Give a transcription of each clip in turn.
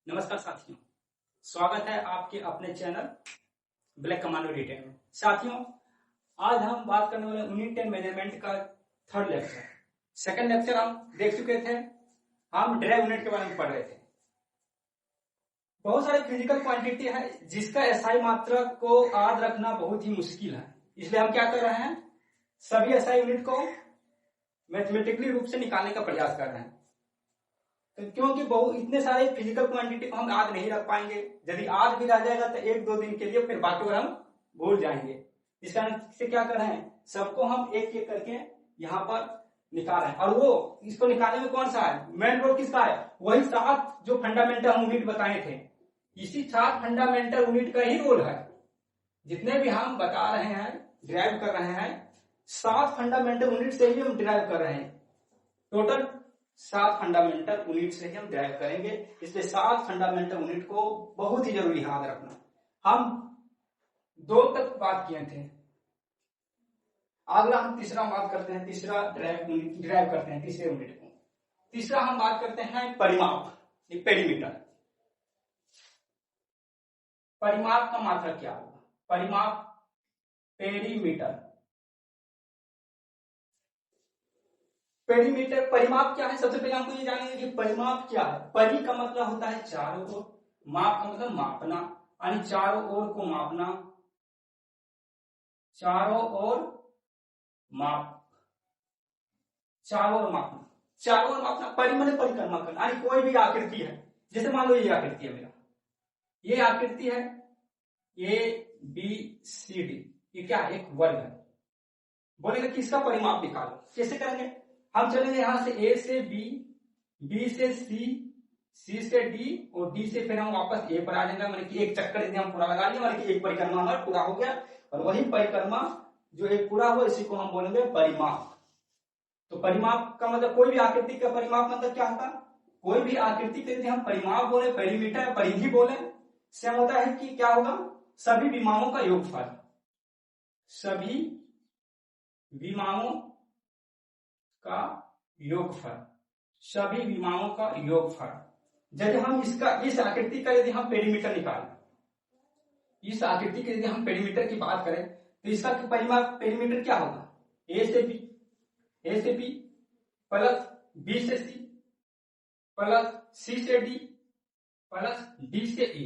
नमस्कार साथियों, स्वागत है आपके अपने चैनल ब्लैक कमांडो डिटेल में। साथियों, आज हम बात करने वाले यूनिट 10 मेजरमेंट का थर्ड लेक्चर। सेकंड लेक्चर हम देख चुके थे, हम ड्राइव यूनिट के बारे में पढ़ रहे थे। बहुत सारे फिजिकल क्वांटिटी है जिसका एसआई मात्रा को याद रखना बहुत ही मुश्किल है, इसलिए हम क्या कर रहे हैं, सभी एसआई यूनिट को मैथमेटिकली रूप से निकालने का प्रयास कर रहे हैं। क्योंकि बहुत इतने सारे फिजिकल क्वांटिटी को हम याद नहीं रख पाएंगे। यदि आज भी रह जाएगा तो एक दो दिन के लिए, फिर बाकी हम भूल जाएंगे। इस कारण से क्या कर रहे हैं, सबको हम एक एक करके यहाँ पर निकाल रहे हैं। और वो इसको निकालने में कौन सा है, मेन रोल किसका है, वही 7 जो फंडामेंटल हम यूनिट बताए थे, इसी 7 फंडामेंटल यूनिट का ही रोल है। जितने भी हम बता रहे हैं, ड्राइव कर रहे हैं, 7 फंडामेंटल यूनिट से ही हम ड्राइव कर रहे हैं। टोटल 7 फंडामेंटल यूनिट से ही हम ड्राइव करेंगे, इसलिए 7 फंडामेंटल यूनिट को बहुत ही जरूरी याद रखना। हम 2 तक बात किए थे, अगला हम तीसरा बात करते हैं, तीसरा ड्राइव करते हैं तीसरे यूनिट को। तीसरा हम बात करते हैं परिमाप, पेरीमीटर। परिमाप का मात्रक क्या होगा, परिमाप पेरीमीटर। पेरीमीटर परिमाप क्या है, सबसे पहले हमको ये जानेंगे कि परिमाप क्या है। परि का मतलब होता है चारों ओर, माप का मतलब मापना, यानी चारों ओर को मापना, चारों ओर माप, चारों ओर मापना, चारों ओर मापना। परि माने परिक्रमा करना, यानी कोई भी आकृति है, जैसे मान लो ये आकृति है मेरा, ये आकृति है ABCD, ये क्या है, एक वर्ग है। बोलेगा कि इसका परिमाप निकालो, कैसे करेंगे, हम चलेंगे यहां से A से B, B से C, C से D और D से फिर हम वापस A पर आ जाएंगे। मतलब कि एक चक्कर यदि हम पूरा लगा लिया, मतलब कि एक परिक्रमा हमारा पूरा हो गया, और वही परिक्रमा जो एक पूरा हुआ इसी को हम बोलेंगे परिमाप। तो परिमाप का मतलब कोई भी आकृति का परिमाप मतलब क्या होता है, कोई भी आकृति के यदि हम परिमाप बोले, पेरीमीटर परिधि बोले, से होता है कि क्या होगा, सभी विमाओं का योगफल, सभी विमाओं का योगफल, सभी विमाओं का योगफल। यदि हम इसका, इस आकृति का यदि हम पेरीमीटर निकालें, इस आकृति के यदि हम पेरीमीटर की बात करें, तो इसका परिमाप पेरीमीटर क्या होगा, A से B प्लस B से C प्लस C से D प्लस D से A।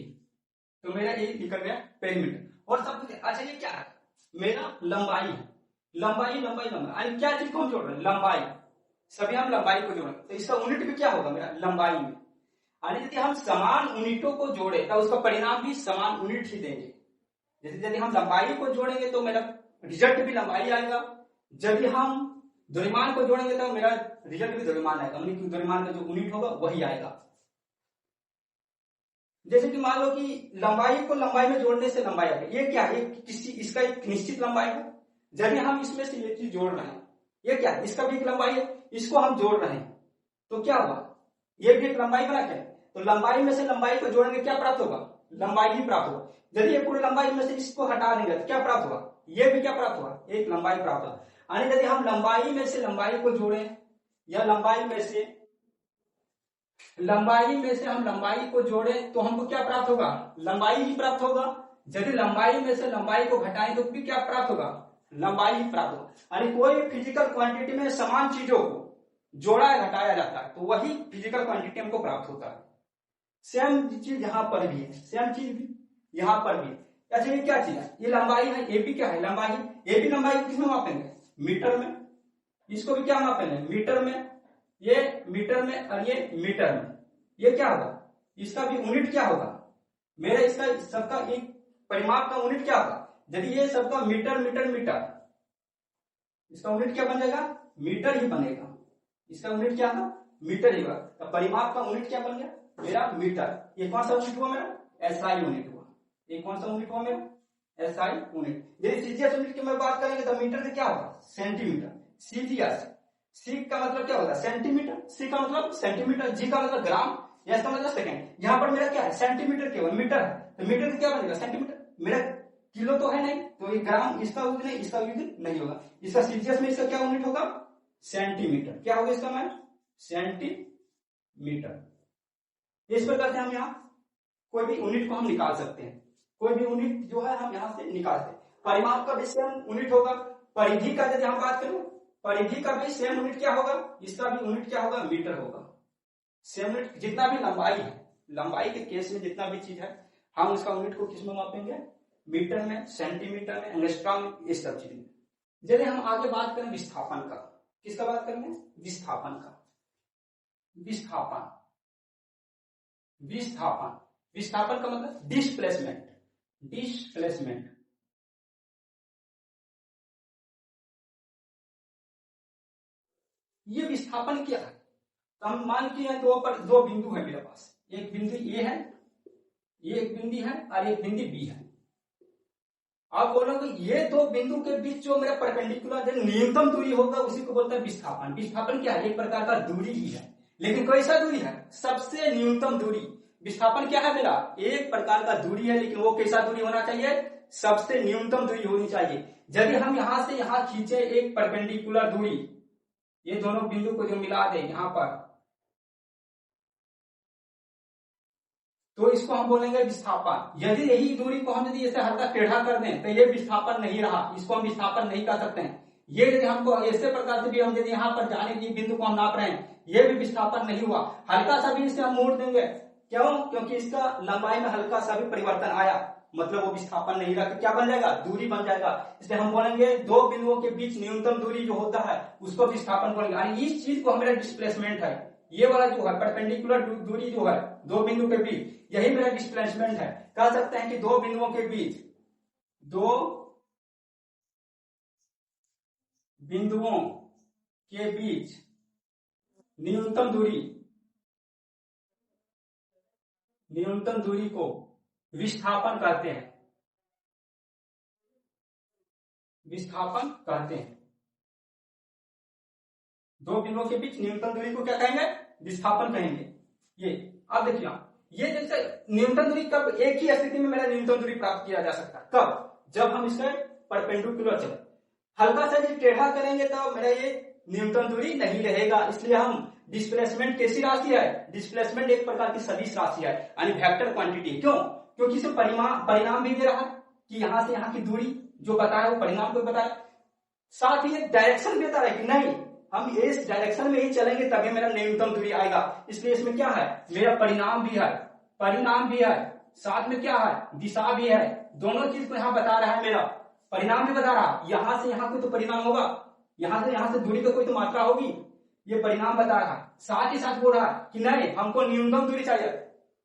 तो मेरा ये निकल गया पेरीमीटर। और सब कुछ अच्छा, ये क्या है, मेरा लंबाई है, लंबाई, यानी क्या चीज को हम जोड़ रहे हैं, लंबाई, सभी हम लंबाई को जोड़ रहे हैं। तो इसका यूनिट भी क्या होगा मेरा, लंबाई में। यानी यदि हम समान यूनिटों को जोड़े तो उसका परिणाम भी समान यूनिट ही देंगे। जैसे यदि हम लंबाई को जोड़ेंगे तो मेरा रिजल्ट भी लंबाई आएगा, यदि हम द्रव्यमान को जोड़ेंगे तो मेरा रिजल्ट भी द्रव्यमान आएगा, यानी द्रव्यमान का जो यूनिट होगा वही आएगा। जैसे कि मान लो कि लंबाई को लंबाई में जोड़ने से लंबाई आ गई, ये क्या है, इसका एक निश्चित लंबाई है। यदि हम इसमें से ये चीज जोड़ रहे हैं, ये क्या है, इसका भी एक लंबाई है, इसको हम जोड़ रहे हैं, तो क्या होगा, ये भी एक लंबाई बना क्या है। तो लंबाई में से लंबाई को जोड़ेंगे, क्या प्राप्त होगा, लंबाई ही प्राप्त होगा। यदि ये पूरी लंबाई में से इसको हटा देंगे तो क्या प्राप्त होगा, ये भी क्या प्राप्त होगा, एक लंबाई प्राप्त होगा। यानी यदि हम लंबाई में से लंबाई को जोड़े, या लंबाई में से हम लंबाई को जोड़े, तो हमको क्या प्राप्त होगा, लंबाई ही प्राप्त होगा। यदि लंबाई में से लंबाई को घटाएं तो भी क्या प्राप्त होगा, लंबाई ही प्राप्त होगा। यानी कोई भी फिजिकल क्वांटिटी में समान चीजों को जोड़ा या घटाया जाता है तो वही फिजिकल क्वांटिटी हमको प्राप्त होता है। सेम चीज यहां पर भी है, सेम चीज भी यहां पर भी। अच्छा, ये क्या चीज है, ये लंबाई है, ये भी क्या है, लंबाई। ये भी लंबाई किसमें मापेंगे, मीटर में। इसको भी क्या मापेंगे, मीटर में, ये मीटर में और ये मीटर में। ये क्या होगा, इसका भी यूनिट क्या होगा मेरा, इसका सबका एक परिमाप का यूनिट क्या होगा। यदि ये सबका मीटर, इसका यूनिट क्या बन जाएगा, मीटर ही बनेगा। इसका यूनिट क्या था, मीटर ही होगा। तो परिमाप का यूनिट क्या बन गया मेरा, मीटर। ये कौन सा यूनिट हुआ मेरा, एसआई यूनिट हुआ। ये कौन सा यूनिट हुआ मेरा, एसआई यूनिट। यदि सीजीएस यूनिट की मैं बात करेंगे तो मीटर से क्या होगा, सेंटीमीटर। सीजीएस, सी का मतलब क्या होगा, सेंटीमीटर, सी का मतलब सेंटीमीटर, जी का मतलब ग्राम, या इसका मतलब सेकंड। यहाँ पर मेरा क्या है, सेंटीमीटर केवल, मीटर है तो मीटर से क्या बनेगा, सेंटीमीटर। मेरा किलो तो है नहीं, तो ये ग्राम, इसका यूज नहीं, इसका यूज नहीं होगा। इसका सीजीएस में इसका क्या यूनिट होगा, सेंटीमीटर। क्या होगा इसका मैं, सेंटीमीटर। इस प्रकार से हम यहाँ कोई भी यूनिट को हम निकाल सकते हैं, कोई भी यूनिट जो है हम यहाँ से निकाल सकते हैं। परिमाप का भी सेम यूनिट होगा। परिधि का यदि हम बात करें, परिधि का भी सेम यूनिट क्या होगा, इसका भी यूनिट क्या होगा, मीटर होगा। सेम यूनिट, जितना भी लंबाई है, लंबाई के केस में जितना भी चीज है हम उसका यूनिट को किस में मापेंगे, मीटर में, सेंटीमीटर में, एंगस्ट्रॉम में, इस सब चीज में। यदि हम आगे बात करें विस्थापन का, किसका बात करेंगे, विस्थापन का। विस्थापन, विस्थापन, विस्थापन का मतलब डिस्प्लेसमेंट, डिस्प्लेसमेंट। ये विस्थापन क्या है, तो हम मान के हैं दो बिंदु है मेरे पास, एक बिंदु ए है, ये एक बिंदु है और एक बिंदु बी है। आप बोलोगे ये दो बिंदु के बीच जो मेरा परपेंडिकुलर जो न्यूनतम दूरी होगा उसी को बोलते हैं विस्थापन। विस्थापन क्या है, एक प्रकार का दूरी ही है, लेकिन कैसा दूरी है, सबसे न्यूनतम दूरी। विस्थापन क्या है मेरा, एक प्रकार का दूरी है, लेकिन वो कैसा दूरी होना चाहिए, सबसे न्यूनतम दूरी होनी चाहिए। यदि हम यहां से यहां खींचे एक परपेंडिकुलर दूरी, ये दोनों बिंदु को जो मिला दे यहां पर, तो इसको हम बोलेंगे विस्थापन। यदि यही दूरी को हम यदि ऐसे हल्का टेढ़ा कर दें तो ये विस्थापन नहीं रहा, इसको हम विस्थापन नहीं कर सकते हैं। ये यदि हमको ऐसे प्रकार से भी हम यदि यहाँ पर जाने की बिंदु को हम नाप रहे हैं, ये भी विस्थापन नहीं हुआ। हल्का सा भी इसे हम मोड़ देंगे, क्यों, क्योंकि इसका लंबाई में हल्का सा भी परिवर्तन आया, मतलब वो विस्थापन नहीं रहा, क्या बन जाएगा, दूरी बन जाएगा। इसलिए हम बोलेंगे दो बिंदुओं के बीच न्यूनतम दूरी जो होता है उसको विस्थापन बोलेंगे। यानी इस चीज को हमारा डिस्प्लेसमेंट है, ये वाला जो है परपेंडिकुलर दूरी जो है दो बिंदु के बीच, यही मेरा डिस्प्लेसमेंट है। कह सकते हैं कि दो बिंदुओं के बीच, दो बिंदुओं के बीच न्यूनतम दूरी, न्यूनतम दूरी को विस्थापन कहते हैं, विस्थापन कहते हैं। दो बिंदुओं के बीच न्यूनतम दूरी को क्या कहेंगे, विस्थापन कहेंगे। ये अब देखिए, ये जैसे न्यूनतम दूरी कब, एक ही स्थिति में मेरा न्यूनतम दूरी प्राप्त किया जा सकता है, कब, जब हम इसे परपेंडिकुलर चले, हल्का सा जी टेढ़ा करेंगे तो मेरा ये न्यूनतम दूरी नहीं रहेगा। इसलिए हम डिस्प्लेसमेंट कैसी राशि है, डिस्प्लेसमेंट एक प्रकार की सदिश राशि है, यानी वेक्टर क्वांटिटी। क्यों, क्योंकि इसे परिणाम भी दे रहा है कि यहां से यहां की दूरी जो बताया वो परिणाम को बताया, साथ ही डायरेक्शन भी बता रहा है कि नहीं हम इस डायरेक्शन में ही चलेंगे तभी मेरा न्यूनतम दूरी आएगा। इसलिए इसमें क्या है, मेरा परिणाम भी है, परिणाम भी है, साथ में क्या है, दिशा भी है, दोनों चीज को यहाँ बता रहा है। मेरा परिणाम भी बता रहा, यहां से यहां कोई तो परिणाम होगा, यहां से दूरी तो कोई तो मात्रा होगी, ये परिणाम बता रहा है। साथ ही साथ बोल रहा है कि नहीं हमको न्यूनतम दूरी चाहिए,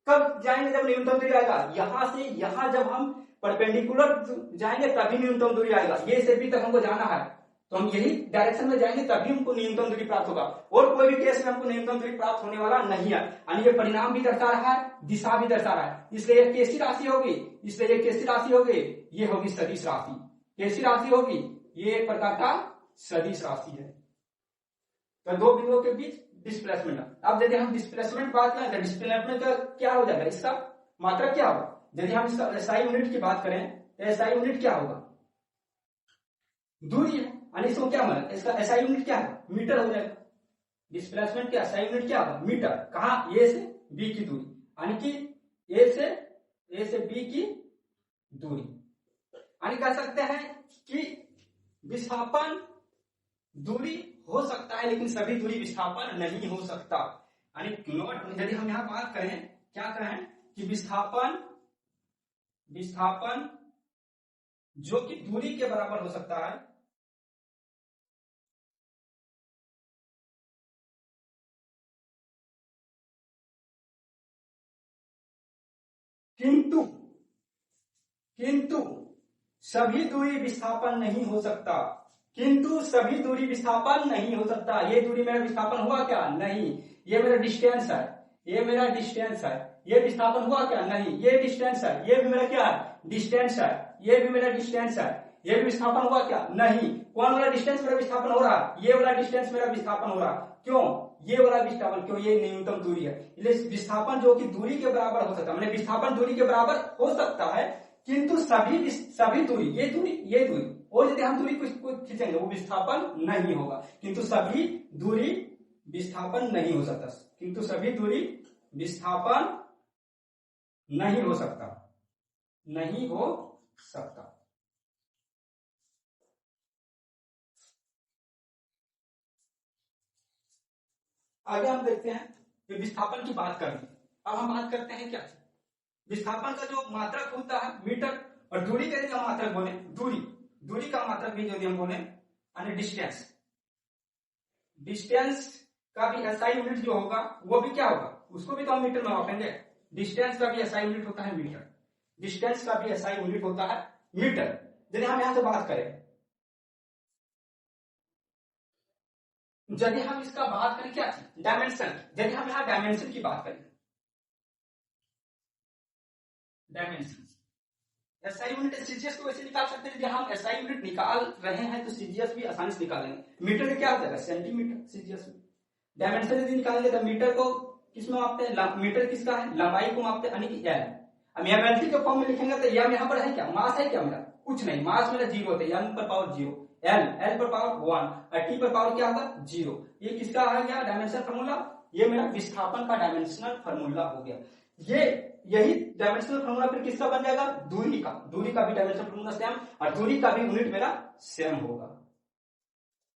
कब जाएंगे, जब न्यूनतम दूरी आएगा, यहां से यहां जब हम परपेंडिकुलर जाएंगे तभी न्यूनतम दूरी आएगा। ये से भी तक हमको जाना है, तो हम यही डायरेक्शन में जाएंगे तभी हमको न्यूनतम दूरी प्राप्त होगा, और कोई भी केस में हमको न्यूनतम दूरी प्राप्त होने वाला नहीं है। यानी ये परिणाम भी दर्शा रहा है, दिशा भी दर्शा रहा है, इसलिए ये कैसी राशि होगी, इसलिए ये कैसी राशि होगी, ये होगी सदिश राशि। कैसी राशि होगी, ये एक प्रकार का सदिश राशि है। तो दो बिंदुओं के बीच डिस्प्लेसमेंट। अब यदि हम डिस्प्लेसमेंट बात करें तो डिस्प्लेसमेंट का क्या हो जाएगा, इसका मात्रा क्या होगा। यदि हम इसका एसआई यूनिट की बात करें तो एसआई यूनिट क्या होगा, दूरी है, यानी इसको क्या होगा, इसका एसआई यूनिट क्या है, मीटर हो जाएगा। डिस्प्लेसमेंट का एसआई यूनिट क्या होगा, मीटर। कहां, ए से बी की दूरी, यानी कि ए से बी की दूरी। यानी कह सकते हैं कि विस्थापन दूरी हो सकता है लेकिन सभी दूरी विस्थापन नहीं हो सकता। यानी नोट, यदि हम यहां बात करें, क्या कहें कि विस्थापन जो कि दूरी के बराबर हो सकता है, किंतु सभी दूरी विस्थापन नहीं हो सकता, किंतु सभी दूरी विस्थापन नहीं हो सकता। ये दूरी मेरा विस्थापन हुआ क्या, नहीं। ये मेरा डिस्टेंस है, ये मेरा डिस्टेंस है, ये विस्थापन हुआ क्या, नहीं। ये डिस्टेंस है, ये भी मेरा क्या है, डिस्टेंस है, ये भी मेरा डिस्टेंस है, ये भी विस्थापन हुआ क्या, नहीं। कौन वाला डिस्टेंस मेरा विस्थापन हो रहा, ये वाला डिस्टेंस मेरा विस्थापन हो रहा, क्यों, ये वाला विस्थापन, क्यों, ये न्यूनतम दूरी है। इसलिए विस्थापन जो कि दूरी के बराबर हो सकता है, मैंने विस्थापन दूरी के बराबर हो सकता है, किंतु सभी दूरी, ये दूरी और यदि हम दूरी को खींचेंगे वो विस्थापन नहीं होगा। किंतु सभी दूरी विस्थापन नहीं हो सकता, किंतु सभी दूरी विस्थापन नहीं हो सकता, नहीं हो सकता। आगे हम देखते हैं कि विस्थापन की बात करें। अब हम बात करते हैं क्या, विस्थापन का जो मात्रक होता है मीटर, और दूरी का यदि हम मात्रक बोले, दूरी, दूरी का मात्रक भी यदि हम बोले यानी डिस्टेंस, डिस्टेंस का भी एसआई यूनिट जो होगा वो भी क्या होगा, उसको भी तो हम मीटर में मापेंगे। डिस्टेंस का भी एसआई यूनिट होता है मीटर, डिस्टेंस का भी एसआई यूनिट होता है मीटर। यदि हम यहां से बात करें, यदि हम इसका बात करें क्या डायमेंशन, यदि हम यहां डायमेंशन की बात करें, डायमेंशन एसआई यूनिट सीजीएस को वैसे निकाल सकते हैं। यदि हम एसआई यूनिट निकाल रहे हैं तो सीजीएस भी आसानी से निकालेंगे। मीटर में क्या होता है सेंटीमीटर, सीजीएस में डायमेंशन यदि निकालेंगे तो मीटर को किस में मापते हैं, मीटर किसका है, लंबाई को मापते हैं यानी कि एल। अब एमएलटी के फॉर्म में लिखेंगे तो एम यहाँ पर है क्या, मास है क्या मेरा, कुछ नहीं, मास मेरा जीरो होता है, एम पर पावर जीरो, एल एल पर पावर वन और टी पर पावर क्या होगा जीरो। ये किसका आ गया डायमेंशन फार्मूला, ये मेरा विस्थापन का डायमेंशनल फार्मूला हो गया। ये यही डायमेंशनल फार्मूला फिर किसका बन जाएगा, दूरी का, दूरी का भी डायमेंशनल फार्मूला सेम और दूरी का भी यूनिट मेरा सेम होगा।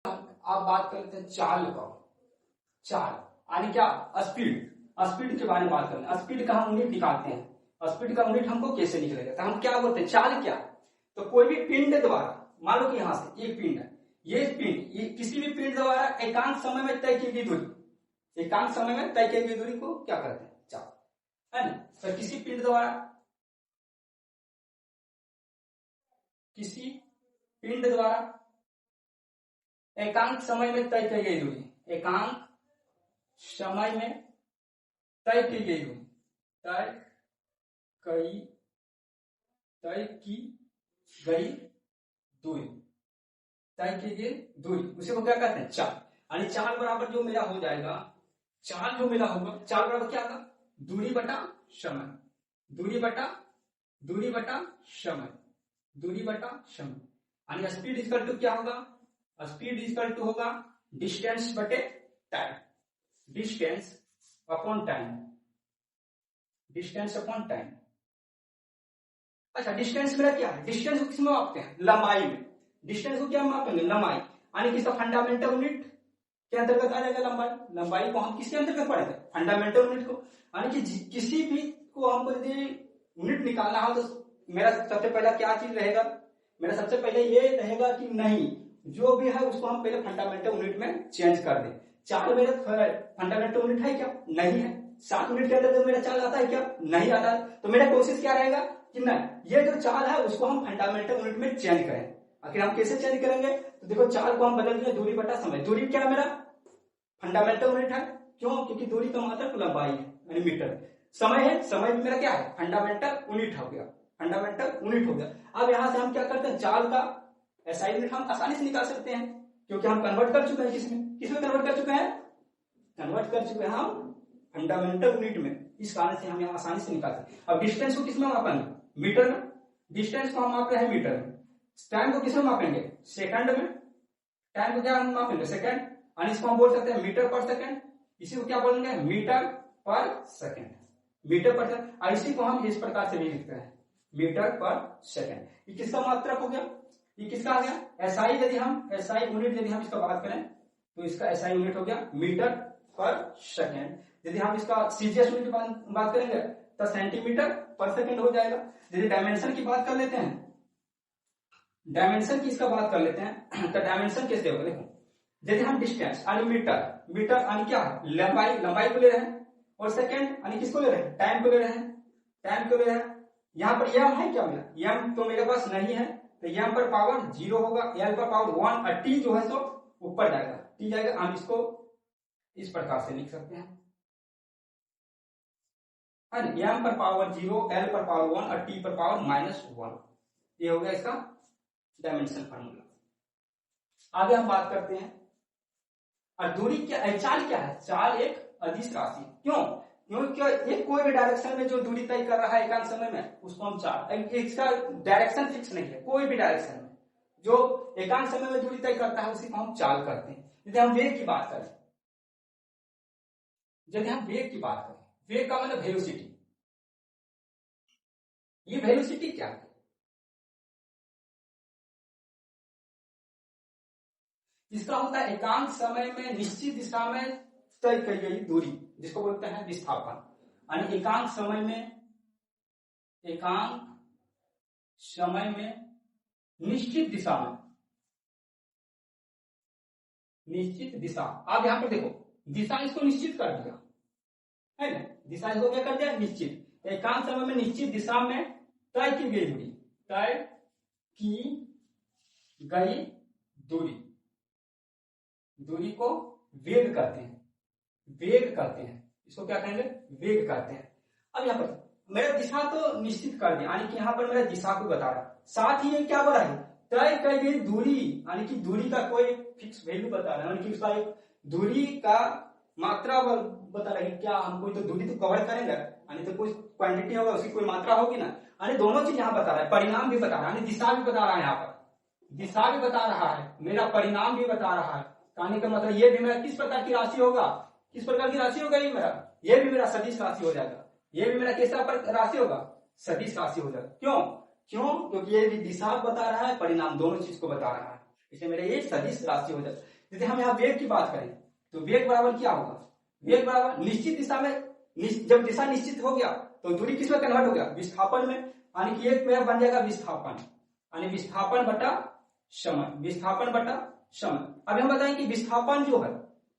आप बात करते हैं चाल का, चाल यानी क्या स्पीड, स्पीड के बारे में बात करें। स्पीड का हम यूनिट निकालते हैं, स्पीड का यूनिट हमको कैसे निकलेगा, तो हम क्या बोलते हैं चाल क्या, तो कोई भी पिंड द्वारा, मान लो कि यहां से एक पिंड है, ये पिंड, ये किसी भी पिंड द्वारा एकांक समय में तय की गई दूरी, एकांक समय में तय की गई दूरी को क्या कहते हैं चाल, है ना। तो किसी पिंड द्वारा, किसी पिंड द्वारा एकांक समय में तय की गई दूरी, एकांक समय में तय की गई दूरी, तय की गई दूरी, तय की गई दूरी, उसे को क्या कहते हैं चाल। यानी चाल बराबर जो मेरा हो जाएगा, चाल जो मेरा होगा, चाल बराबर क्या होगा, दूरी बटा समय, दूरी बटा समय, दूरी बटा समय। यानी स्पीड इक्वल टू क्या होगा, स्पीड इक्वल टू होगा डिस्टेंस बटे time, distance upon time, distance upon time. अच्छा डिस्टेंस मेरा क्या है, डिस्टेंस को किसमें मापते हैं, लंबाई में, डिस्टेंस को क्या मापेंगे लंबाई, यानी किसका फंडामेंटल यूनिट के अंतर्गत आ जाएगा लंबाई, लंबाई को हम किसके अंतर्गत पढ़ेंगे फंडामेंटल यूनिट को। यानी कि किसी भी को हमको यदि यूनिट निकालना हो तो मेरा सबसे पहला क्या चीज रहेगा, मेरा सबसे पहले ये रहेगा कि नहीं जो भी है उसको हम पहले फंडामेंटल यूनिट में चेंज कर दें। चाल मेरा फंडामेंटल यूनिट है क्या, नहीं है। 7 यूनिट के अंदर मेरा चाल आता है क्या, नहीं आता है। तो मेरा कोशिश क्या रहेगा कि नहीं ये जो चाल है उसको हम फंडामेंटल यूनिट में चेंज करें। आखिर हम कैसे चेंज करेंगे, तो देखो चाल को हम बदल देंगे दूरी बटा समय, दूरी क्या मेरा फंडामेंटल यूनिट है, क्यों, क्योंकि दूरी का मात्रक लंबाई है यानी मीटर, समय है, समय मेरा क्या है फंडामेंटल यूनिट हो गया, फंडामेंटल यूनिट हो गया। अब यहां से हम क्या करते हैं चाल का एसआई यूनिट हम आसानी से निकाल सकते हैं, क्योंकि हम कन्वर्ट कर चुके हैं, किसमें कन्वर्ट कर चुके हैं, कन्वर्ट कर चुके हैं हम फंडामेंटल यूनिट में, इस कारण से हम यहाँ आसानी से निकाल सकते हैं। अब डिस्टेंस को किसमें मापेंगे, मीटर में, डिस्टेंस को हम माप रहे हैं मीटर में। टाइम को किसमें मापेंगे, सेकंड में, टाइम को क्या हम मापेंगे सेकंड, यानी इसको हम बोल सकते हैं मीटर पर सेकंड, इसी को क्या बोलेंगे मीटर पर सेकंड, मीटर पर सेकंड। और इसी को हम इस प्रकार से भी लिखते हैं मीटर पर सेकंड। ये किसका मात्रक हो गया, ये किसका आ गया एसआई, यदि हम एसआई यूनिट यदि हम इसका बात करें तो इसका एसआई यूनिट हो गया मीटर पर सेकंड। यदि हम इसका सीजीएस यूनिट की बात करेंगे तो सेंटीमीटर पर सेकंड हो जाएगा। यदि डायमेंशन की बात कर लेते हैं, डायमेंशन की इसका बात कर लेते हैं तो डायमेंशन कैसे होगा, देखो यदि हम डिस्टेंस यानी मीटर, मीटर यानी क्या है लंबाई, लंबाई को ले रहे हैं, और सेकंड यानी किसको ले रहे हैं टाइम को ले रहे हैं, टाइम को ले रहे हैं। यहाँ पर एम है क्या मेरा, एम तो मेरे पास नहीं है, तो एम पर पावर 0 होगा, एल पर पावर 1 और टी जो है सो ऊपर जाएगा, टी जाएगा। हम इसको इस प्रकार से लिख सकते हैं, एम पर पावर 0, एल पर पावर 1 और टी पर पावर -1। ये हो गया इसका डायमेंशन फार्मूला। आगे हम बात करते हैं और दूरी क्या, चाल क्या है, चाल एक अदिश राशि, क्यों, क्योंकि एक कोई भी डायरेक्शन में जो दूरी तय कर रहा है एकांक समय में उसको हम चाल, इसका डायरेक्शन फिक्स नहीं है, कोई भी डायरेक्शन में जो एकांक समय में दूरी तय करता है उसी को हम चाल करते हैं। यदि हम वेग की बात करें, यदि हम वेग की बात करें, वेग का मतलब वेलोसिटी, ये वेलोसिटी क्या है? इसका होता है एकांक समय में निश्चित दिशा में तय की गई दूरी, जिसको बोलते हैं विस्थापन। यानी एकांक समय में निश्चित दिशा में, निश्चित दिशा। आप यहां पर देखो, दिशा इसको निश्चित कर दिया है ना, दिशा इसको क्या कर दिया? निश्चित। एकांक समय में निश्चित दिशा में तय की गई दूरी, तय की गई दूरी, दूरी को वेग कहते हैं, वेग कहते हैं, इसको क्या कहेंगे? वेग कहते हैं। अब यहाँ पर मेरा दिशा तो निश्चित कर दिया, यानी कि यहाँ पर मेरा दिशा को बता रहा, साथ ही ये क्या बोला है? तय की गई दूरी, यानी कि दूरी का कोई फिक्स वैल्यू बता रहा है, यानी कि उसका एक दूरी का मात्रा बता रहा है। क्या हम कोई तो दूरी तो कवर करेंगे, यानी तो कोई क्वांटिटी होगा, उसकी कोई मात्रा होगी ना, यानी दोनों चीज यहाँ बता रहा है। परिणाम भी बता रहा है, यानी दिशा भी बता रहा है, यहाँ पर दिशा भी बता रहा है, मेरा परिणाम भी बता रहा है। कहने का मतलब ये भी मेरा किस प्रकार की राशि होगा? किस प्रकार की राशि होगा? ये भी मेरा सदिश राशि हो जाएगा। ये भी मेरा कैसा राशि होगा? सदिश राशि हो जाएगा। क्यों? क्योंकि ये भी दिशा बता रहा है, परिणाम, दोनों चीज को बता रहा है, इसलिए मेरा ये सदिश राशि हो जाएगा। यदि हम यहाँ वेग की बात करें तो वेग बराबर क्या होगा? वेग बराबर निश्चित दिशा में, जब दिशा निश्चित हो गया तो दूरी किस में कन्वर्ट हो गया? विस्थापन में। यानी कि एक मेरा बन जाएगा विस्थापन, यानी विस्थापन बटा समय, विस्थापन बटा समय। अब हम बताएं कि विस्थापन जो है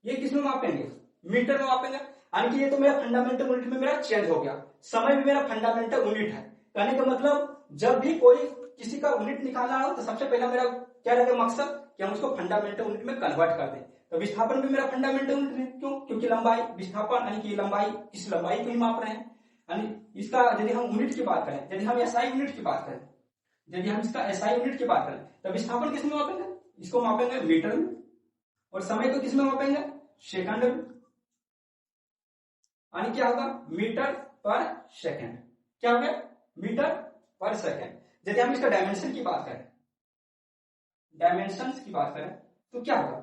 ये किस में मापेंगे? मीटर में मापेंगे। यानी कि ये तो मेरा फंडामेंटल यूनिट में मेरा चेंज हो गया, समय भी मेरा फंडामेंटल यूनिट है। कहने का मतलब जब भी कोई किसी का यूनिट निकालना हो तो सबसे पहला मेरा क्या रहेगा मकसद? कि हम उसको फंडामेंटल यूनिट में कन्वर्ट कर दें। तो विस्थापन भी मेरा फंडामेंटल यूनिट है। क्यों? क्योंकि लंबाई, विस्थापन यानी कि लंबाई, इस लंबाई को ही माप रहे हैं। यानी इसका यदि हम यूनिट की बात करें, यदि हम एसआई यूनिट की बात करें, यदि हम इसका एसआई यूनिट की बात करें तो विस्थापन किस में मापेंगे? इसको मापेंगे मीटर में, और समय को किस में मापेंगे? सेकंड में। यानी क्या होगा? मीटर पर सेकंड। क्या हो गया? मीटर पर सेकंड। यदि हम इसका डायमेंशन की बात करें, डायमेंशंस की बात करें तो क्या होगा?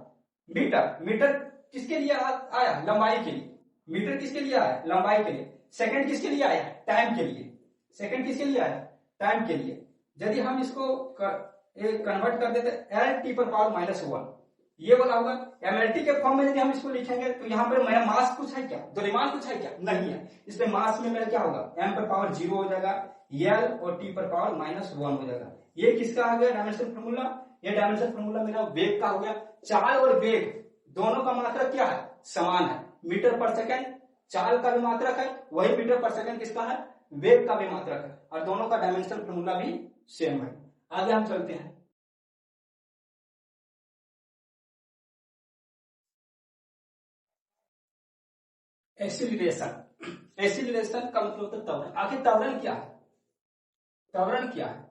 मीटर किसके लिए आया? लंबाई के लिए। मीटर किसके लिए आया? लंबाई के लिए। सेकंड किसके लिए आया? टाइम के लिए। सेकंड किसके लिए आया? टाइम के लिए। यदि हम इसको कन्वर्ट कर देते LT पर पावर -1, ये बोला होगा। MLT के फॉर्म में यदि हम इसको लिखेंगे तो यहाँ पर मेरा मास कुछ है क्या? द्रव्यमान कुछ है क्या? नहीं है। इसमें मास में मेरा क्या होगा? M पर पावर 0 हो जाएगा, L और T पर पावर -1 हो जाएगा। ये किसका आ गया डायमेंशन फॉर्मूला? ये डायमेंशन फॉर्मूला मेरा वेग का हो गया। चाल और वेग दोनों का मात्रक क्या है? समान है, मीटर पर सेकंड। चाल का भी मात्रक है, वही मीटर पर सेकंड किसका है? वेग का भी मात्रक है, और दोनों का डायमेंशन फॉर्मूला भी सेम है। आगे हम चलते हैं। एक्सीलरेशन। एक्सीलरेशन का मतलब होता है त्वरण। आखिर त्वरण क्या है? त्वरण क्या है?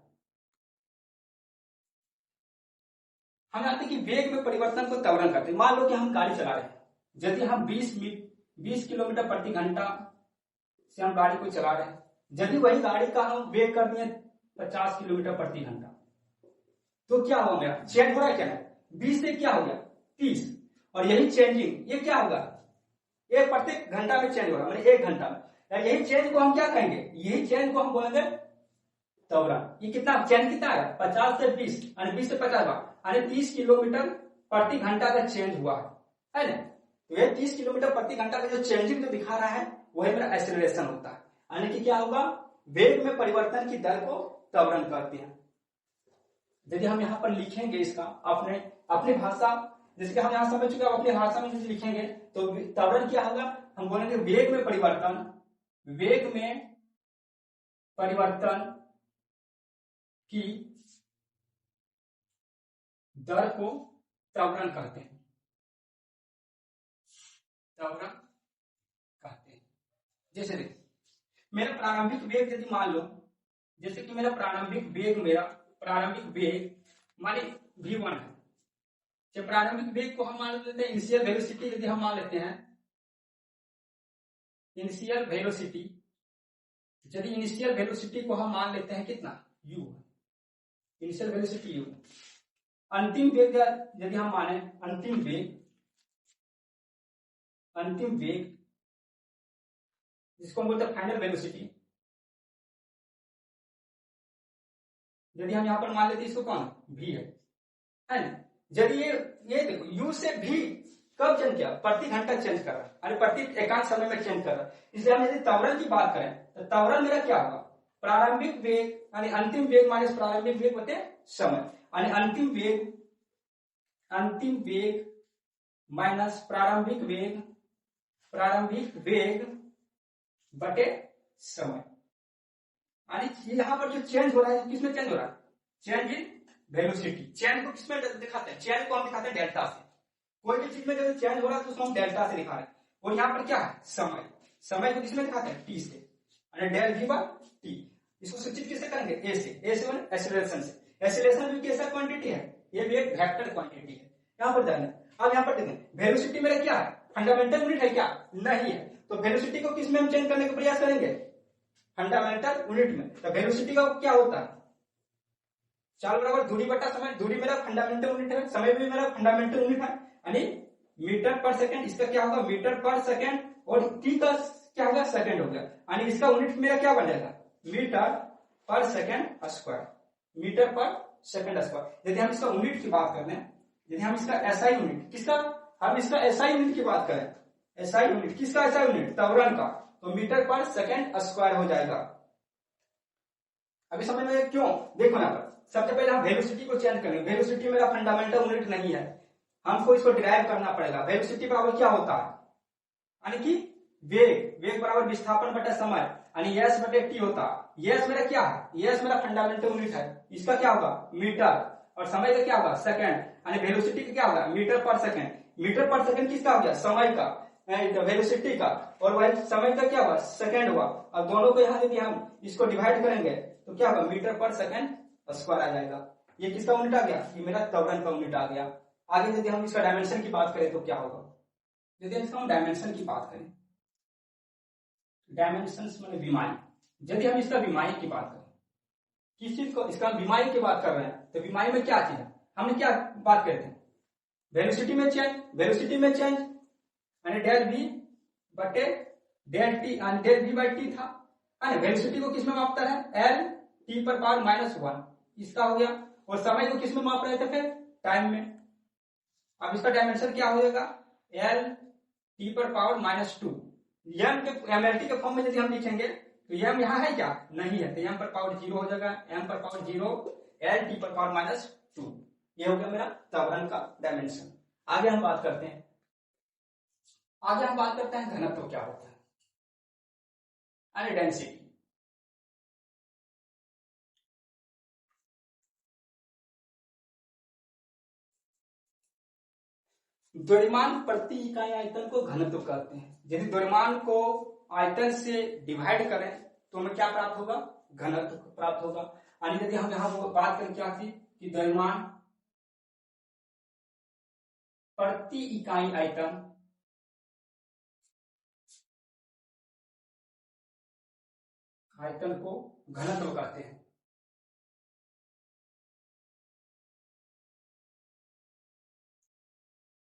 हम जानते हैं कि वेग में परिवर्तन को त्वरण करते हैं। मान लो कि हम गाड़ी चला रहे हैं, यदि हम 20 किलोमीटर प्रति घंटा से हम गाड़ी को चला रहे हैं, यदि वही गाड़ी का हम वेग कर दिए 50 किलोमीटर प्रति घंटा, तो क्या होगा? मेरा चेंज हो रहा है क्या? 20 से क्या हो गया? 30। और यही चेंजिंग ये क्या होगा? एक प्रत्येक घंटा में चेंज हो रहा है, मतलब 1 घंटा में। यही चेंज को हम क्या कहेंगे? यही चेंज को हम बोलेंगे त्वरण। ये कितना चेंज कितना है? 50 से 20, यानी 20 से 50 बार, यानी 30 किलोमीटर प्रति घंटा का चेंज हुआ है ना? तो ये 30 किलोमीटर प्रति घंटा का जो चेंजिंग जो दिखा रहा है वही मेरा एक्सेलरेशन होता है। यानी कि क्या होगा? वेग में परिवर्तन की दर को त्वरण कहते हैं। यदि हम यहाँ पर लिखेंगे इसका अपनी भाषा, जैसे कि हम यहाँ समझ चुके हैं, अपनी भाषा में लिखेंगे तो त्वरण क्या होगा? हम बोलेंगे वेग में परिवर्तन, वेग में परिवर्तन की दर को त्वरण कहते हैं, त्वरण कहते हैं। जैसे देखिए मेरा प्रारंभिक वेग यदि मान लो, जैसे कि मेरा प्रारंभिक वेग माने v1 है। जब प्रारंभिक वेग को हम मान लेते हैं इनिशियल वेलोसिटी, यदि हम मान लेते हैं इनिशियल वेलोसिटी, यदि इनिशियल वेलोसिटी को हम मान लेते हैं कितना? u, initial velocity u। अंतिम वेग यदि हम माने अंतिम वेग जिसको हम बोलते हैं फाइनल वेलोसिटी, यदि हम यहाँ पर मान लेते इसको कौन भी है ना। यदि ये देखो u से v कब चेंज किया, प्रति घंटा चेंज कर रहा है, अरे प्रति एकांक समय में चेंज कर रहा है। इसलिए हम यदि त्वरण की बात करें तो त्वरण मेरा क्या होगा, प्रारंभिक वेग यानी अंतिम वेग माइनस प्रारंभिक वेग बटे समय, यानी अंतिम वेग माइनस प्रारंभिक वेग बटे समय। यानी यहाँ पर जो चेंज हो रहा है किसमें चेंज हो रहा है, चेंज इन वेलोसिटी। चेंज को किसमें दिखाते हैं, चेंज को हम दिखाते हैं डेल्टा से। कोई भी चीज में जब चेंज हो रहा है तो उसको हम डेल्टा से दिखा रहे हैं। और यहाँ पर क्या है समय को किसमें दिखाते हैं, टी से, यानी डेल वी बाय टी। इसको सूचित किससे करेंगे, ए से माने एक्सीलरेशन से। एक्सीलरेशन भी कैसा क्वांटिटी है, ये भी एक वेक्टर क्वांटिटी है। यहाँ पर जाएंगे, अब यहाँ पर देखें वेलोसिटी मेरा क्या है, फंडामेंटल यूनिट है क्या, नहीं है। तो वेलोसिटी को किस में हम चेंज करने का प्रयास करेंगे, फंडामेंटल यूनिट में। तो वेलोसिटी का क्या होता है, चाल बराबर दूरी बटा समय। दूरी मेरा फंडामेंटल यूनिट है, समय भी मेरा फंडामेंटल यूनिट है, यानी मीटर पर सेकंड। इसका क्या होगा, मीटर पर सेकंड, और टी का क्या होगा, सेकंड हो गया। यानी इसका यूनिट मेरा क्या बनेगा, मीटर पर सेकंड स्क्वायर, मीटर पर सेकंड स्क्वायर। यदि हम इसका यूनिट की बात करते हैं, यदि हम इसका एसआई यूनिट किसका, हम इसका एसआई यूनिट की बात करें, एसआई यूनिट किसका, एसआई यूनिट त्वरण का, तो मीटर पर सेकंड स्क्वायर हो जाएगा। अभी समझ में क्यों, देखो यहाँ पर सबसे पहले हम वेलोसिटी को चेंज करेंगे। वेलोसिटी मेरा फंडामेंटल यूनिट नहीं है, हमको इसको डिराइव करना पड़ेगा। वेलोसिटी बराबर क्या होता है, यानी कि वेग बराबर विस्थापन बटा समय, यानी एस बटे टी होता है। एस मेरा क्या है, एस मेरा फंडामेंटल यूनिट है, इसका क्या होगा मीटर, और समय का क्या होगा सेकंड, यानी वेलोसिटी का क्या होगा मीटर पर सेकंड। मीटर पर सेकंड किसका हो गया, समय का, वेलोसिटी का, और वही समय का क्या होगा सेकंड हुआ। अब दोनों को यहाँ यदि हम इसको डिवाइड करेंगे तो क्या होगा, मीटर पर सेकंड स्क्वायर आ जाएगा। ये किसका यूनिट आ गया, ये मेरा त्वरण का यूनिट आ गया। आगे यदि हम इसका डायमेंशन की बात करें तो क्या होगा, यदि हम डायमेंशन की बात करें, डायमेंशन माने विमाई। यदि हम इसका विमाई की बात करें, किस चीज को, इसका विमाई की बात कर रहे हैं, तो विमाई में क्या चीज है, हमने क्या बात करते हैं, वेलोसिटी में चेंज यानी डेल वी बटे del T, del V by T था। वेलोसिटी को किसमें मापता है, एल टी पर पावर -1, इसका हो गया। और समय को किसमें माप रहे थे, फिर टाइम में। अब इसका डायमेंशन क्या हो जाएगा, एल टी पर पावर -2। एम के एमएलटी के फॉर्म में यदि हम लिखेंगे तो एम यहाँ है क्या, नहीं है, तो एम पर पावर 0 हो जाएगा, एम पर पावर 0, एल टी पर पावर -2। ये हो गया मेरा त्वरण का डायमेंशन। आगे हम बात करते हैं, घनत्व क्या होता है, यानी डेंसिटी। द्रव्यमान प्रति इकाई आयतन को घनत्व कहते हैं। यदि द्रव्यमान को आयतन से डिवाइड करें तो हमें क्या प्राप्त होगा, घनत्व प्राप्त होगा। यानी यदि हम यहाँ बात करें क्या थी कि द्रव्यमान प्रति इकाई आयतन को घनत्व कहते हैं।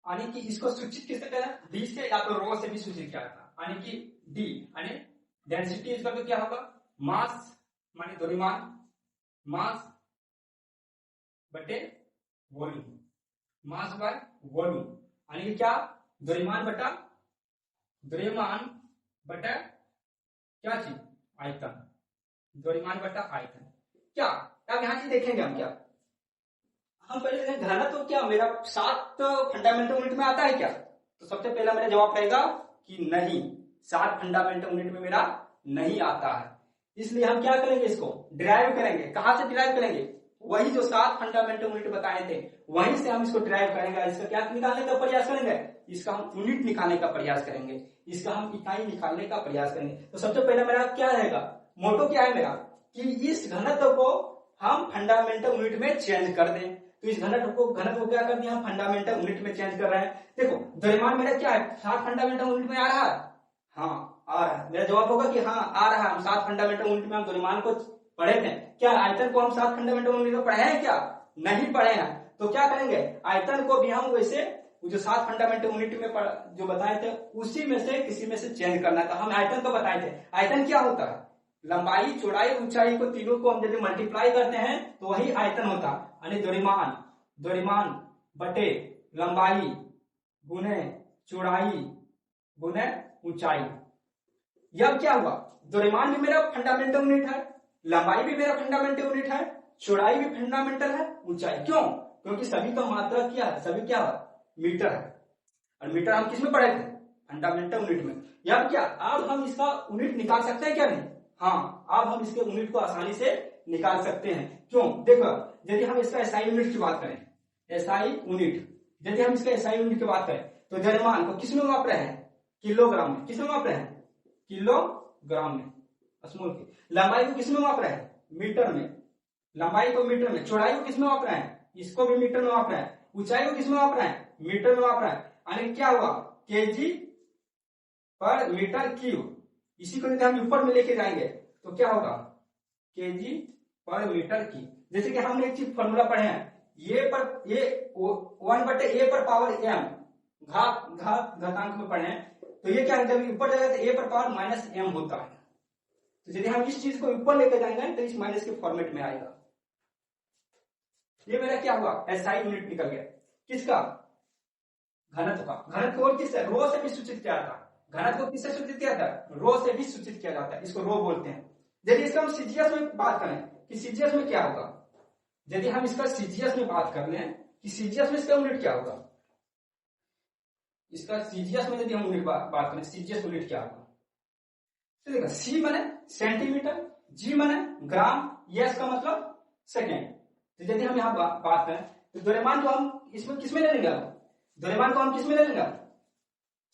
यानी कि इसको सूचित किससे करा, डी से या तो रो से भी सूचित किया था। यानी कि डी यानी डेंसिटी, इसका तो क्या होगा, मास माने द्रव्यमान, मास बटे वॉल्यूम, मास बाय वॉल्यूम। यानी कि क्या, द्रव्यमान बटा क्या चीज, आयतन, द्रव्यमान बटा आयतन। क्या अब यहाँ चीज देखेंगे हम, क्या हम पहले देखें घनत्व तो क्या मेरा 7 फंडामेंटल यूनिट में आता है क्या, तो सबसे पहला मेरा जवाब रहेगा कि नहीं, 7 फंडामेंटल यूनिट में मेरा नहीं आता है। इसलिए हम क्या करेंगे, इसको डिराइव करेंगे। कहां से डिराइव करेंगे, वही जो 7 फंडामेंटल यूनिट बताए थे वहीं से हम इसको डिराइव करेंगे। इसका क्या निकालने का प्रयास करेंगे, इसका हम यूनिट निकालने का प्रयास करेंगे, इसका हम इकाई निकालने का प्रयास करेंगे। तो सबसे पहले मेरा क्या रहेगा, मोटो क्या है मेरा, कि इस घनत्व को हम फंडामेंटल यूनिट में चेंज कर दें। तो इस घनत्व को क्या कर दिया, हम फंडामेंटल यूनिट में चेंज कर रहे हैं। देखो द्रव्यमान मेरा क्या है, 7 फंडामेंटल यूनिट में आ रहा है, हाँ आ रहा है। मेरा जवाब होगा कि हाँ आ रहा है, हम 7 फंडामेंटल यूनिट में हम द्रव्यमान को पढ़े थे। क्या आयतन को हम 7 फंडामेंटल यूनिट में पढ़े हैं क्या, नहीं पढ़े हैं। तो क्या करेंगे, आयतन को भी हम वैसे जो 7 फंडामेंटल यूनिट में जो बताए थे उसी में से किसी में से चेंज करना था। हम आयतन तो बताए थे, आयतन क्या होता है, लंबाई, चौड़ाई, ऊंचाई को तीनों को हम यदि मल्टीप्लाई करते हैं तो वही आयतन होता है। यानी द्रव्यमान बटे लंबाई गुने चौड़ाई गुने ऊंचाई। यह क्या हुआ, द्रव्यमान भी मेरा फंडामेंटल यूनिट है, लंबाई भी मेरा फंडामेंटल यूनिट है, चौड़ाई भी फंडामेंटल है, ऊंचाई। क्यों? क्योंकि सभी का मात्रा क्या है, सभी क्या है, मीटर है। और मीटर हम किस में पढ़े थे, फंडामेंटल यूनिट में। या क्या अब हम इसका यूनिट निकाल सकते हैं क्या नहीं? हाँ, अब हम इसके यूनिट को आसानी से निकाल सकते हैं। क्यों? देखो, यदि हम इसका एसआई यूनिट की बात करें, एसआई यूनिट, यदि हम इसका एसआई यूनिट की बात करें तो द्रव्यमान को किस में माप रहे हैं, किलोग्राम में। किस में माप रहे हैं, किलोग्राम में। स्मॉल की लंबाई को किस में माप रहे हैं, मीटर में। लंबाई को मीटर में, चौड़ाई को किस में माप रहे हैं, इसको भी मीटर में माप रहे हैं, ऊंचाई को किस में माप रहे हैं, मीटर में माप रहे हैं। यानी क्या हुआ, केजी पर मीटर क्यूब। इसी को यदि हम ऊपर में लेके जाएंगे तो क्या होगा, केजी पर मीटर क्यूब। जैसे कि हमने एक चीज फॉर्मूला पढ़े हैं, ये 1/a पर पावर m, घातांक में पढ़े हैं। तो ये क्या है, जब ऊपर जाएगा तो a पर पावर -m होता है। तो यदि हम इस चीज को ऊपर लेके जाएंगे तो इस माइनस के फॉर्मेट में आएगा। ये मेरा क्या हुआ, एसआई यूनिट निकल गया। किसका, घनत्व का। घनत्व को किससे, रो से भी सूचित किया जाता है। घनत्व को किससे सूचित किया जाता है, रो से भी सूचित किया जाता है, इसको रो बोलते हैं। यदि इसका हम सीजीएस में बात करें कि सीजीएस में क्या होगा, यदि हम इसका सीजीएस में बात कर लें कि सीजीएस में इसका यूनिट क्या होगा, इसका सीजीएस में यदि हम यूनिट बात करें, सीजीएस यूनिट क्या होगा, तो देखो, सी माने सेंटीमीटर, जी माने ग्राम, एस का मतलब सेकेंड। तो यदि हम यहाँ बात करें तो द्रव्यमान को हम इसमें किसमें ले लेंगे, द्रव्यमान को हम किसमें ले लेंगे,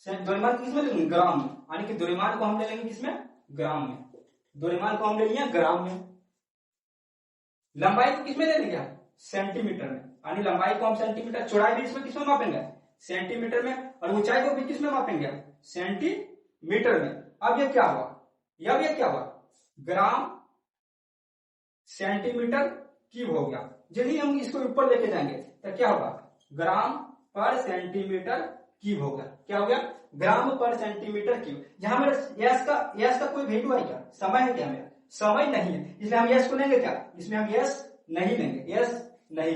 द्रव्यमान किसमें ले लेंगे, ग्राम में। यानी कि द्रव्यमान को हम ले लेंगे किसमें, ग्राम में। द्रव्यमान को हम ले लिए ग्राम में। लंबाई को किसमें ले लेंगे, सेंटीमीटर में। यानी लंबाई को हम सेंटीमीटर, चौड़ाई भी इसमें किसमें मापेंगे, सेंटीमीटर में, और ऊंचाई को भी किसमें मापेंगे, सेंटीमीटर में। अब ये क्या हुआ, ये क्या हुआ, ग्राम सेंटीमीटर क्यूब हो गया। यदि हम इसको ऊपर लेके जाएंगे तो क्या होगा, ग्राम पर सेंटीमीटर क्यूब होगा। क्या हो गया, ग्राम पर सेंटीमीटर क्यूब। जहां मेरा यस का कोई वैल्यू है क्या, समय है क्या, मेरा समय नहीं है, इसलिए हम यस को लेंगे क्या, इसमें हम यस नहीं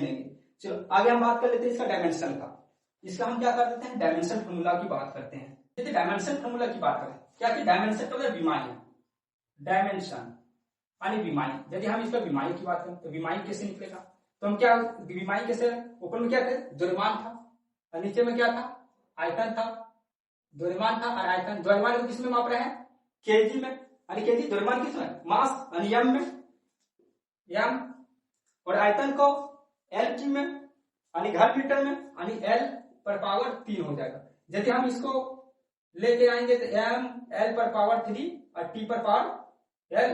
लेंगे। चलो आगे हम बात कर लेते हैं इसका डायमेंशन का। इसका हम क्या कर देते हैं, डायमेंशन फॉर्मूला की बात करते हैं। यदि डायमेंशन फॉर्मूला की बात करें, क्या कि डायमेंशन का मतलब विमाई, डायमेंशन यानी विमाई। यदि हम इसका विमाई की बात करें तो विमाई कैसे निकलेगा, तो हम क्या, विमाई कैसे, ऊपर में क्या थे, द्रव्यमान था और नीचे में क्या था, आयतन था। द्रव्यमान था और आयतन, द्रव्यमान को किसमें माप रहे हैं, केजी में। यानी केजी द्रव्यमान किसमें, मास, यानी एम में, एम, और आयतन को एल जी में, यानी घन मीटर में, यानी एल पर पावर 3 हो जाएगा। यदि हम इसको लेके आएंगे तो एम एल पर पावर 3 और टी पर पावर एल,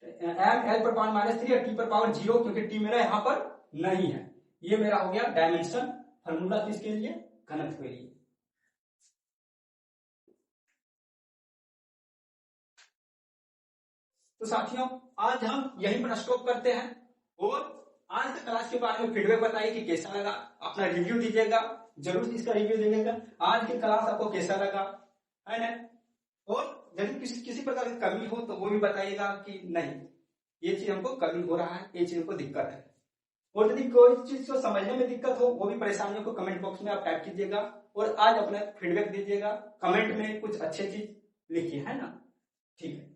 एम एल पर पावर -3 और टी पर पावर 0, क्योंकि टी मेरा यहां पर नहीं है। ये मेरा हो गया डायमेंशन फॉर्मूला किसके लिए, घनत्व के लिए। तो साथियों, आज हम यहीं पर स्टॉप करते हैं और आज के क्लास के बारे में फीडबैक बताइए कि कैसा लगा, अपना रिव्यू दीजिएगा, जरूर इसका रिव्यू दीजिएगा। आज की क्लास आपको कैसा लगा, है ना? और यदि किसी प्रकार की कमी हो तो वो भी बताइएगा कि नहीं ये चीज हमको कमी हो रहा है, ये चीज हमको दिक्कत है। और यदि कोई चीज को समझने में दिक्कत हो, वो भी परेशानियों को कमेंट बॉक्स में आप टाइप कीजिएगा और आज अपना फीडबैक दीजिएगा, कमेंट में कुछ अच्छी चीज लिखिए, है ना? ठीक है।